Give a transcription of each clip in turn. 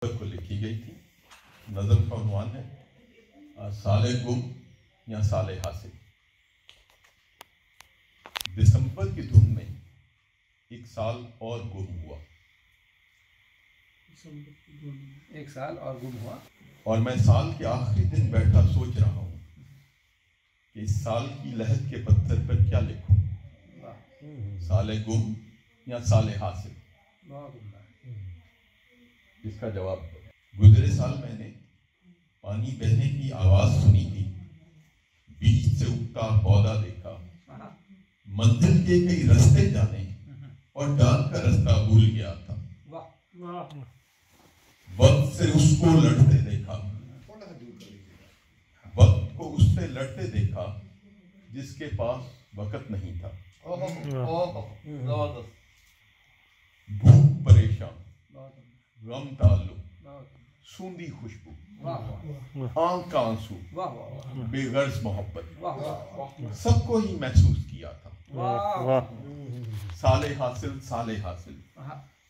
को लिखी गई थी। नज़म का उन्वान है साले गुम या साले हासिल। दिसंबर की धुन में एक साल और गुम हुआ, एक साल और गुम हुआ, और मैं साल के आखिरी दिन बैठा सोच रहा हूँ कि इस साल की लहर के पत्थर पर क्या लिखूं, साले गुम या साले हासिल। इसका जवाब गुजरे साल मैंने पानी बहने की आवाज सुनी थी, बीच से उगता पौधा देखा, मंजिल के कई रास्ते जाने और डाल का रास्ता भूल गया था। वक्त से उसको लड़ते देखा, वक्त को उससे लड़ते देखा जिसके पास वक्त नहीं था। भूख परेशान, गम ताल्लुक, सूंदी खुशबू, आंख का आंसू, बेगर्ज मोहब्बत, सबको ही महसूस किया था। साले हासिल, साले हासिल।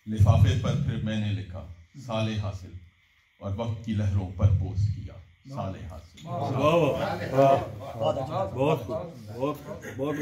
लिफाफे पर फिर मैंने लिखा साले हासिल, और वक्त की लहरों पर पोस्ट किया साले हासिल। बहुत बहुत बहुत बहुत